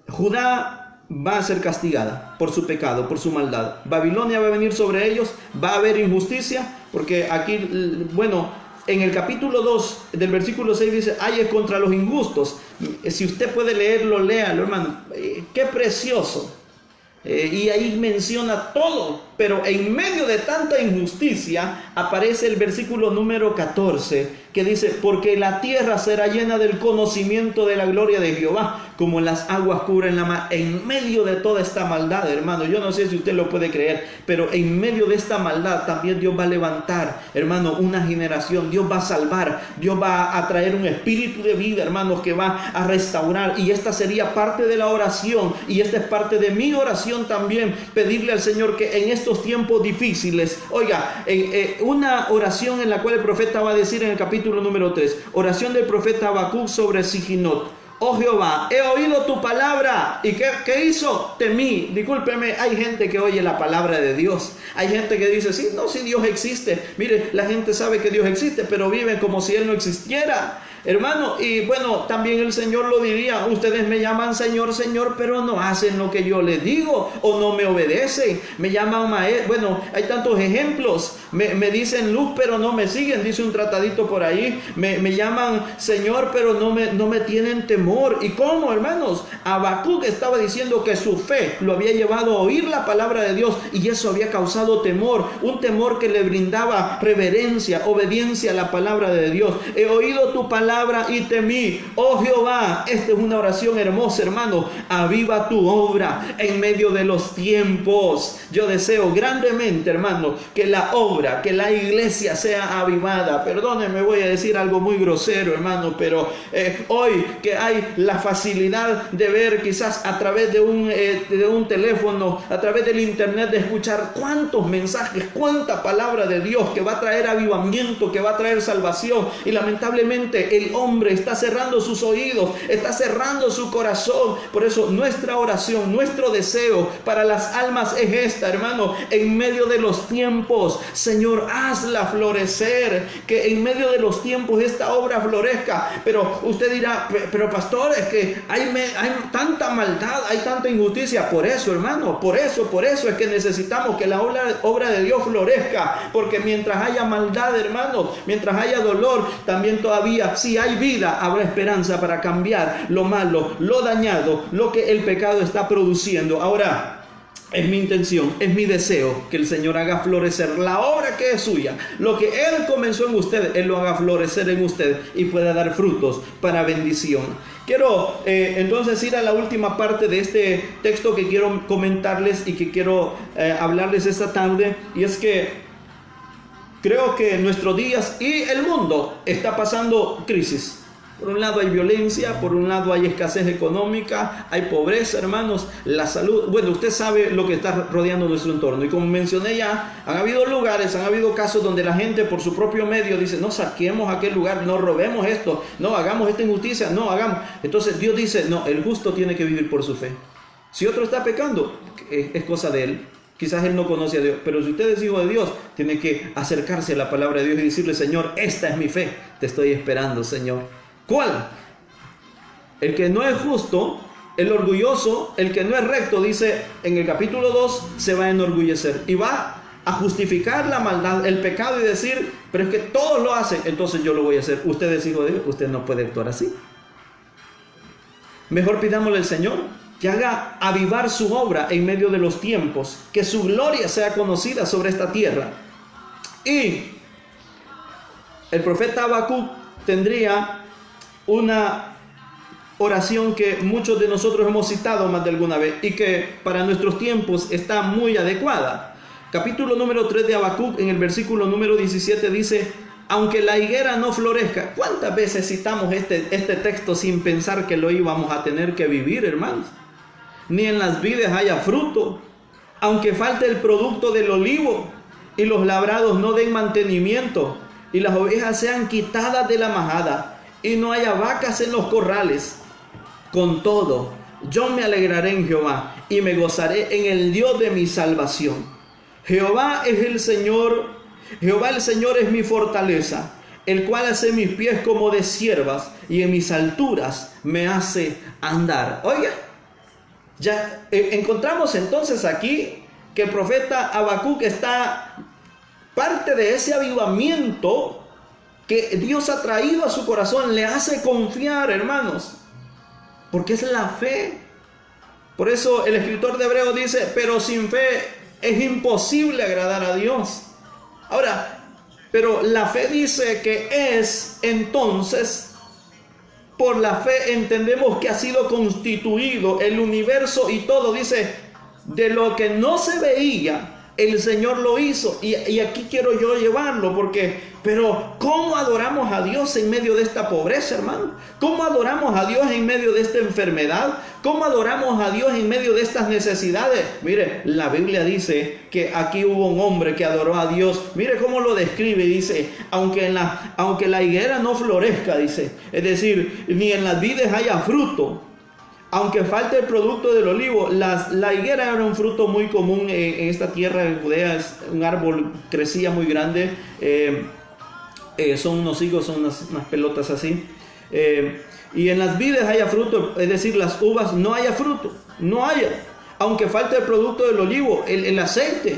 S1: Judá va a ser castigada por su pecado, por su maldad. Babilonia va a venir sobre ellos, va a haber injusticia, porque aquí, bueno, en el capítulo 2 del versículo 6 dice, ay, es contra los injustos. Si usted puede leerlo, léalo, hermano. Qué precioso. Y ahí menciona todo, pero en medio de tanta injusticia aparece el versículo número 14, que dice, porque la tierra será llena del conocimiento de la gloria de Jehová, como las aguas cubren la mar. En medio de toda esta maldad, hermano, yo no sé si usted lo puede creer, pero en medio de esta maldad también Dios va a levantar, hermano, una generación. Dios va a salvar, Dios va a traer un espíritu de vida, hermanos, que va a restaurar. Y esta sería parte de la oración, y esta es parte de mi oración también, pedirle al Señor que en estos tiempos difíciles, oiga, una oración en la cual el profeta va a decir en el capítulo número 3, oración del profeta Habacuc sobre Siginot. Oh Jehová, he oído tu palabra. ¿Y qué hizo? Temí. Discúlpeme, hay gente que oye la palabra de Dios. Hay gente que dice, sí, no, si Dios existe. Mire, la gente sabe que Dios existe, pero viven como si Él no existiera. Hermano, y bueno, también el Señor lo diría, ustedes me llaman Señor, Señor, pero no hacen lo que yo les digo, o no me obedecen. Me llaman maestro. Bueno, hay tantos ejemplos. Me dicen luz, pero no me siguen, dice un tratadito por ahí. Me llaman Señor, pero no me tienen temor. ¿Y cómo, hermanos? Habacuc estaba diciendo que su fe lo había llevado a oír la palabra de Dios, y eso había causado temor, un temor que le brindaba reverencia, obediencia a la palabra de Dios. He oído tu palabra y temí, oh Jehová. Esta es una oración hermosa, hermano. Aviva tu obra en medio de los tiempos. Yo deseo grandemente, hermano, que la obra, que la iglesia sea avivada. Perdónenme, voy a decir algo muy grosero, hermano, pero hoy que hay la facilidad de ver quizás a través de un teléfono, a través del internet, de escuchar cuántos mensajes, cuánta palabra de Dios que va a traer avivamiento, que va a traer salvación, y lamentablemente el hombre está cerrando sus oídos, está cerrando su corazón. Por eso nuestra oración, nuestro deseo para las almas es esta, hermano, en medio de los tiempos, Señor, hazla florecer, que en medio de los tiempos esta obra florezca. Pero usted dirá, pero pastor, es que hay tanta maldad, hay tanta injusticia. Por eso, hermano, por eso es que necesitamos que la obra de Dios florezca, porque mientras haya maldad, hermano, mientras haya dolor, también todavía, si hay vida, habrá esperanza para cambiar lo malo, lo dañado, lo que el pecado está produciendo. Ahora, es mi intención, es mi deseo que el Señor haga florecer la obra que es suya. Lo que Él comenzó en usted, Él lo haga florecer en usted y pueda dar frutos para bendición. Quiero entonces ir a la última parte de este texto que quiero comentarles y que quiero hablarles esta tarde. Y es que creo que en nuestros días y el mundo está pasando crisis. Por un lado hay violencia, por un lado hay escasez económica, hay pobreza, hermanos, la salud. Bueno, usted sabe lo que está rodeando nuestro entorno. Y como mencioné ya, han habido lugares, han habido casos donde la gente por su propio medio dice, no saquemos aquel lugar, no robemos esto, no hagamos esta injusticia, no hagamos. Entonces Dios dice, no, el justo tiene que vivir por su fe. Si otro está pecando, es cosa de él. Quizás él no conoce a Dios, pero si usted es hijo de Dios, tiene que acercarse a la palabra de Dios y decirle, Señor, esta es mi fe, te estoy esperando, Señor. ¿Cuál? El que no es justo, el orgulloso, el que no es recto, dice en el capítulo 2, se va a enorgullecer y va a justificar la maldad, el pecado y decir, pero es que todos lo hacen, entonces yo lo voy a hacer. Usted es hijo de Dios, usted no puede actuar así. Mejor pidámosle al Señor que haga avivar su obra en medio de los tiempos, que su gloria sea conocida sobre esta tierra. Y el profeta Habacuc tendría una oración que muchos de nosotros hemos citado más de alguna vez y que para nuestros tiempos está muy adecuada. Capítulo número 3 de Habacuc, en el versículo número 17 dice, aunque la higuera no florezca. ¿Cuántas veces citamos este texto sin pensar que lo íbamos a tener que vivir, hermanos? Ni en las vides haya fruto, aunque falte el producto del olivo y los labrados no den mantenimiento y las ovejas sean quitadas de la majada y no haya vacas en los corrales. Con todo, yo me alegraré en Jehová y me gozaré en el Dios de mi salvación. Jehová es el Señor, Jehová el Señor es mi fortaleza, el cual hace mis pies como de ciervas y en mis alturas me hace andar. Oiga, ya encontramos entonces aquí que el profeta Habacuc está parte de ese avivamiento que Dios ha traído a su corazón, le hace confiar, hermanos, porque es la fe. Por eso el escritor de Hebreos dice, pero sin fe es imposible agradar a Dios. Ahora, pero la fe dice que es entonces, por la fe entendemos que ha sido constituido el universo y todo, dice, de lo que no se veía, el Señor lo hizo. Y aquí quiero yo llevarlo pero ¿cómo adoramos a Dios en medio de esta pobreza, hermano? ¿Cómo adoramos a Dios en medio de esta enfermedad? ¿Cómo adoramos a Dios en medio de estas necesidades? Mire, la Biblia dice que aquí hubo un hombre que adoró a Dios. Mire cómo lo describe, dice, aunque la higuera no florezca, dice, es decir, ni en las vides haya fruto, aunque falte el producto del olivo. La higuera era un fruto muy común en esta tierra de Judea. Es un árbol, crecía muy grande. Son unos higos, son unas pelotas así. Y en las vides haya fruto, es decir, las uvas no haya fruto, no haya. Aunque falte el producto del olivo, el aceite,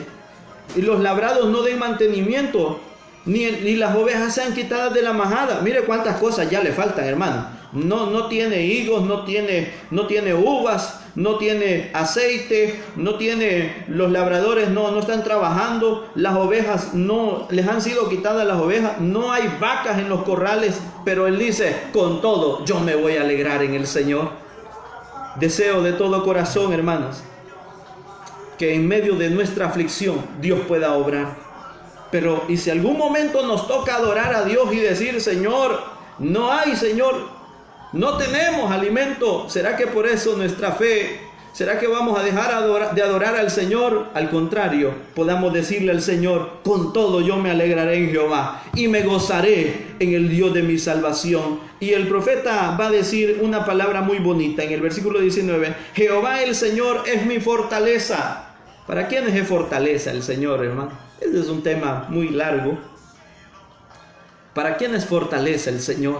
S1: y los labrados no den mantenimiento, ni las ovejas sean quitadas de la majada. Mire cuántas cosas ya le faltan, hermano. No tiene higos, no tiene uvas, no tiene aceite, los labradores no están trabajando, las ovejas no les han sido quitadas las ovejas, no hay vacas en los corrales, pero él dice, con todo yo me voy a alegrar en el Señor. Deseo de todo corazón, hermanos, que en medio de nuestra aflicción Dios pueda obrar. Pero y si algún momento nos toca adorar a Dios y decir, Señor, no hay, Señor, no tenemos alimento, ¿será que por eso nuestra fe ¿Será que vamos a dejar de adorar al Señor? Al contrario, podamos decirle al Señor: con todo yo me alegraré en Jehová y me gozaré en el Dios de mi salvación. Y el profeta va a decir una palabra muy bonita en el versículo 19: Jehová el Señor es mi fortaleza. ¿Para quién es fortaleza el Señor, hermano? Este es un tema muy largo. ¿Para quién es fortaleza el Señor?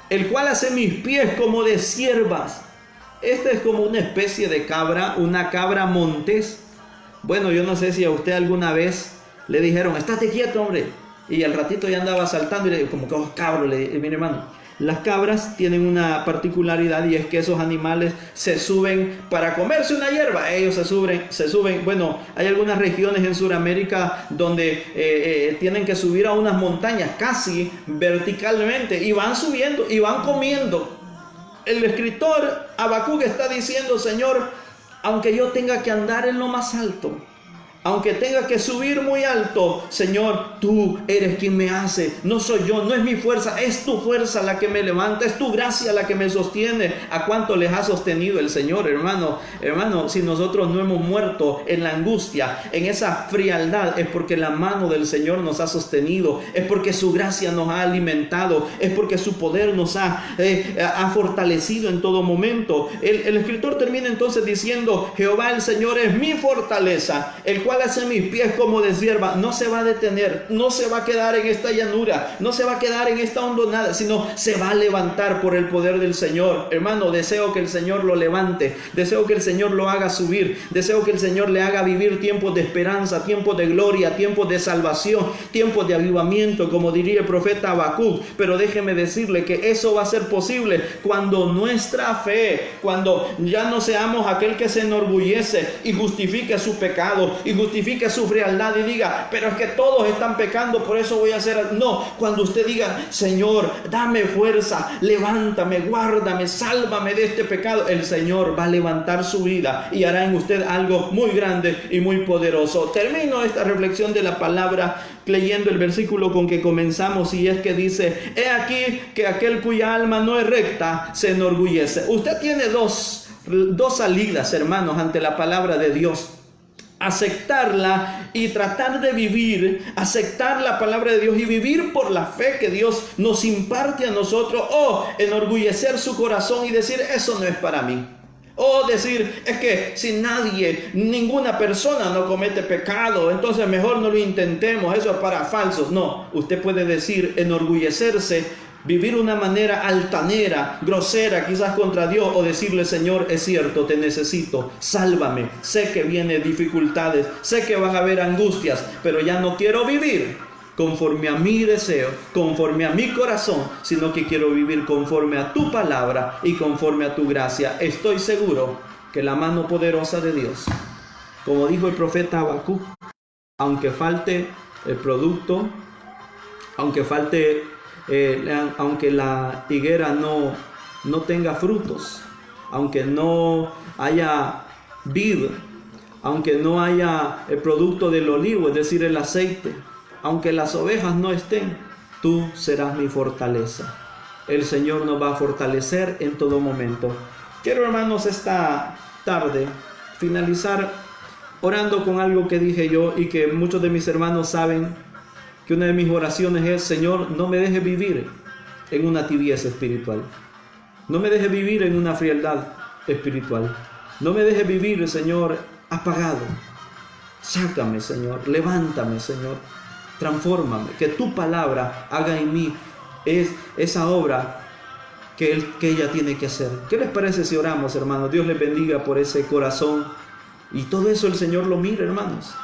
S1: El cual hace mis pies como de ciervas. Esta es como una especie de cabra, una cabra montés. Bueno, yo no sé si a usted alguna vez le dijeron: estate quieto, hombre. Y al ratito ya andaba saltando y le digo: como que cabro, mi hermano. Las cabras tienen una particularidad, y es que esos animales se suben para comerse una hierba. Ellos se suben. Bueno, hay algunas regiones en Sudamérica donde tienen que subir a unas montañas casi verticalmente, y van subiendo y van comiendo. El escritor Habacuc está diciendo: Señor, aunque yo tenga que andar en lo más alto, aunque tenga que subir muy alto, Señor, tú eres quien me hace. No soy yo, no es mi fuerza, es tu fuerza la que me levanta, es tu gracia la que me sostiene. ¿A cuánto les ha sostenido el Señor, hermano? Hermano, si nosotros no hemos muerto en la angustia, en esa frialdad, es porque la mano del Señor nos ha sostenido, es porque su gracia nos ha alimentado, es porque su poder nos ha fortalecido en todo momento. El escritor termina entonces diciendo: Jehová el Señor es mi fortaleza, el cual hace mis pies como de cierva. No se va a detener, no se va a quedar en esta llanura, no se va a quedar en esta hondonada, sino se va a levantar por el poder del Señor. Hermano, deseo que el Señor lo levante, deseo que el Señor lo haga subir, deseo que el Señor le haga vivir tiempos de esperanza, tiempos de gloria, tiempos de salvación, tiempos de avivamiento, como diría el profeta Habacuc. Pero déjeme decirle que eso va a ser posible cuando nuestra fe, cuando ya no seamos aquel que se enorgullece y justifique su pecado y justifique su frialdad y diga: pero es que todos están pecando, por eso voy a hacer. No, cuando usted diga: Señor, dame fuerza, levántame, guárdame, sálvame de este pecado, el Señor va a levantar su vida y hará en usted algo muy grande y muy poderoso. Termino esta reflexión de la palabra leyendo el versículo con que comenzamos, y es que dice: he aquí que aquel cuya alma no es recta se enorgullece. Usted tiene dos salidas, hermanos, ante la palabra de Dios: aceptarla y tratar de vivir, aceptar la palabra de Dios y vivir por la fe que Dios nos imparte a nosotros, o enorgullecer su corazón y decir: eso no es para mí. O decir: es que si ninguna persona no comete pecado, entonces mejor no lo intentemos, eso es para falsos. No, usted puede decir, enorgullecerse, vivir una manera altanera, grosera quizás contra Dios, o decirle: Señor, es cierto, te necesito, sálvame, sé que vienen dificultades, sé que van a haber angustias, pero ya no quiero vivir conforme a mi deseo, conforme a mi corazón, sino que quiero vivir conforme a tu palabra y conforme a tu gracia. Estoy seguro que la mano poderosa de Dios, como dijo el profeta Habacuc, aunque falte el producto, aunque la higuera no tenga frutos, aunque no haya vid, aunque no haya el producto del olivo, es decir, el aceite, aunque las ovejas no estén, tú serás mi fortaleza. El Señor nos va a fortalecer en todo momento. Quiero, hermanos, esta tarde finalizar orando con algo que dije yo y que muchos de mis hermanos saben, que una de mis oraciones es: Señor, no me dejes vivir en una tibieza espiritual. No me dejes vivir en una frialdad espiritual. No me dejes vivir, Señor, apagado. Sácame, Señor. Levántame, Señor. Transfórmame. Que tu palabra haga en mí esa obra que ella tiene que hacer. ¿Qué les parece si oramos, hermanos? Dios les bendiga por ese corazón. Y todo eso el Señor lo mira, hermanos.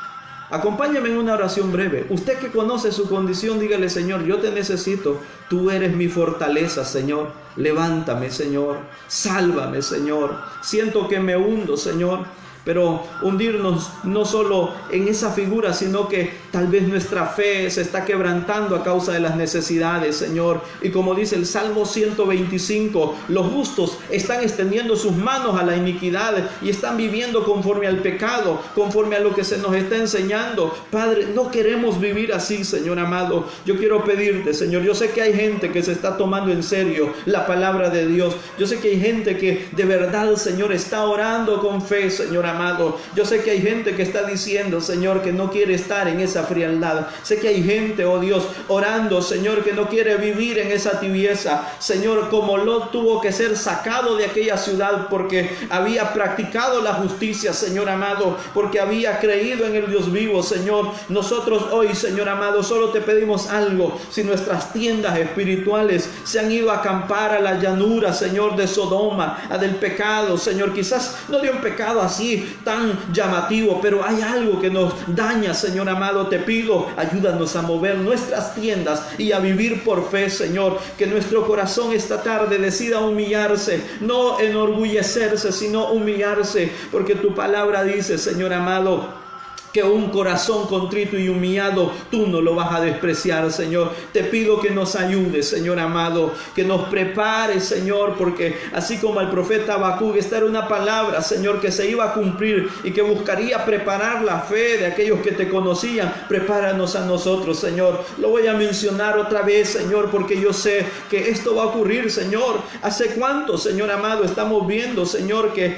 S1: Acompáñame en una oración breve. Usted que conoce su condición, dígale: Señor, yo te necesito. Tú eres mi fortaleza, Señor. Levántame, Señor. Sálvame, Señor. Siento que me hundo, Señor. pero hundirnos no solo en esa figura, sino que tal vez nuestra fe se está quebrantando a causa de las necesidades, Señor. Y como dice el Salmo 125, los justos están extendiendo sus manos a la iniquidad y están viviendo conforme al pecado, conforme a lo que se nos está enseñando. Padre, no queremos vivir así, Señor amado. Yo quiero pedirte, Señor, yo sé que hay gente que se está tomando en serio la palabra de Dios. Yo sé que hay gente que de verdad, Señor, está orando con fe, Señor amado. Yo sé que hay gente que está diciendo, Señor, que no quiere estar en esa frialdad. Sé que hay gente, oh Dios, orando, Señor, que no quiere vivir en esa tibieza. Señor, como Lot tuvo que ser sacado de aquella ciudad porque había practicado la justicia, Señor amado, porque había creído en el Dios vivo, Señor. Nosotros hoy, Señor amado, solo te pedimos algo. Si nuestras tiendas espirituales se han ido a acampar a la llanura, Señor, de Sodoma, a del pecado, Señor, quizás no de un pecado así tan llamativo, pero hay algo que nos daña, Señor amado. Te pido, ayúdanos a mover nuestras tiendas y a vivir por fe, Señor. Que nuestro corazón esta tarde decida humillarse, no enorgullecerse, sino humillarse, porque tu palabra dice, Señor amado, que un corazón contrito y humillado tú no lo vas a despreciar, Señor. Te pido que nos ayudes, Señor amado, que nos prepares, Señor, porque así como el profeta Habacuc, esta era una palabra, Señor, que se iba a cumplir y que buscaría preparar la fe de aquellos que te conocían. Prepáranos a nosotros, Señor. Lo voy a mencionar otra vez, Señor, porque yo sé que esto va a ocurrir, Señor. ¿Hace cuánto, Señor amado, estamos viendo, Señor, que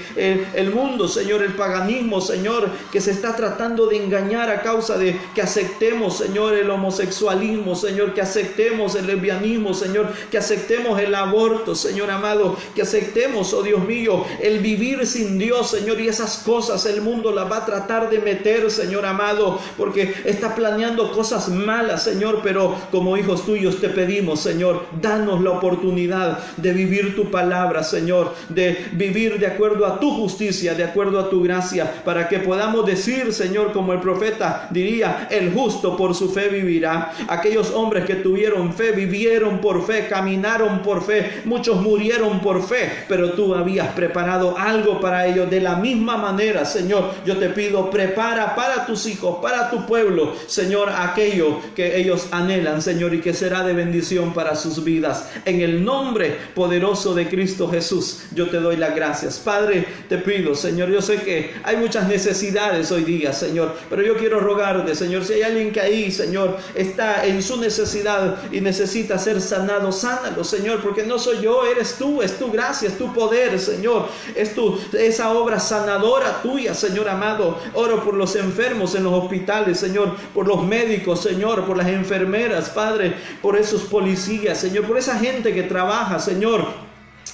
S1: el mundo, Señor, el paganismo, Señor, que se está tratando de engañar a causa de que aceptemos, Señor, el homosexualismo, Señor, que aceptemos el lesbianismo, Señor, que aceptemos el aborto, Señor amado, que aceptemos, oh Dios mío, el vivir sin Dios, Señor, y esas cosas el mundo las va a tratar de meter, Señor amado, porque está planeando cosas malas, Señor, pero como hijos tuyos te pedimos, Señor, danos la oportunidad de vivir tu palabra, Señor, de vivir de acuerdo a tu justicia, de acuerdo a tu gracia, para que podamos decir, Señor, como el profeta diría, el justo por su fe vivirá. Aquellos hombres que tuvieron fe, vivieron por fe, caminaron por fe, muchos murieron por fe, pero tú habías preparado algo para ellos. De la misma manera, Señor, yo te pido, prepara para tus hijos, para tu pueblo, Señor, aquello que ellos anhelan, Señor, y que será de bendición para sus vidas. En el nombre poderoso de Cristo Jesús, yo te doy las gracias. Padre, te pido, Señor, yo sé que hay muchas necesidades hoy día, Señor, pero yo quiero rogarte, Señor, si hay alguien que ahí, Señor, está en su necesidad y necesita ser sanado, sánalo, Señor, porque no soy yo, eres tú, es tu gracia, es tu poder, Señor, es esa obra sanadora tuya, Señor amado. Oro por los enfermos en los hospitales, Señor, por los médicos, Señor, por las enfermeras, Padre, por esos policías, Señor, por esa gente que trabaja, Señor,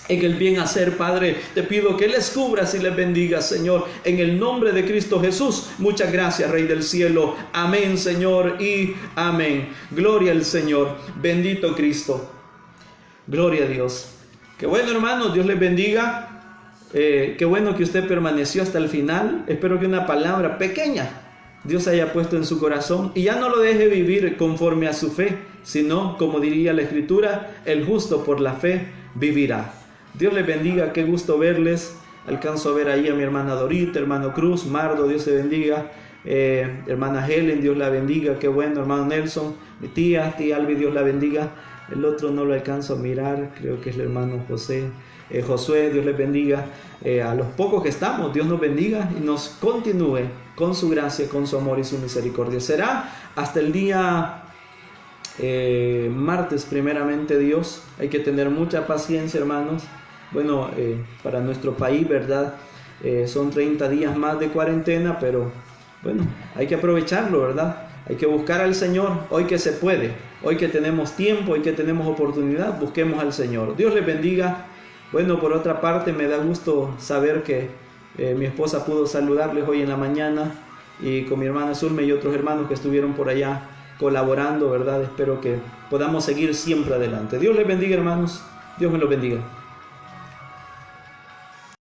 S1: en el bien hacer, Padre. Te pido que les cubras y les bendigas, Señor, en el nombre de Cristo Jesús. Muchas gracias, Rey del cielo. Amén, Señor, y amén. Gloria al Señor. Bendito Cristo. Gloria a Dios. Qué bueno, hermanos, Dios les bendiga. Qué bueno que usted permaneció hasta el final. Espero que una palabra pequeña Dios haya puesto en su corazón y ya no lo deje vivir conforme a su fe, sino, como diría la Escritura, el justo por la fe vivirá. Dios les bendiga, qué gusto verles. Alcanzo a ver ahí a mi hermana Dorita, hermano Cruz, Mardo, Dios te bendiga. Hermana Helen, Dios la bendiga, qué bueno, hermano Nelson, mi tía Albi, Dios la bendiga. El otro no lo alcanzo a mirar, creo que es el hermano Josué, Dios les bendiga. A los pocos que estamos, Dios nos bendiga y nos continúe con su gracia, con su amor y su misericordia. Será hasta el día martes, primeramente Dios. Hay que tener mucha paciencia, hermanos. Bueno, para nuestro país, ¿verdad? Son 30 días más de cuarentena, pero bueno, hay que aprovecharlo, ¿verdad? Hay que buscar al Señor hoy que se puede, hoy que tenemos tiempo, hoy que tenemos oportunidad, busquemos al Señor. Dios les bendiga. Bueno, por otra parte, me da gusto saber que mi esposa pudo saludarles hoy en la mañana, y con mi hermana Zulma y otros hermanos que estuvieron por allá colaborando, ¿verdad? Espero que podamos seguir siempre adelante. Dios les bendiga, hermanos. Dios me los bendiga.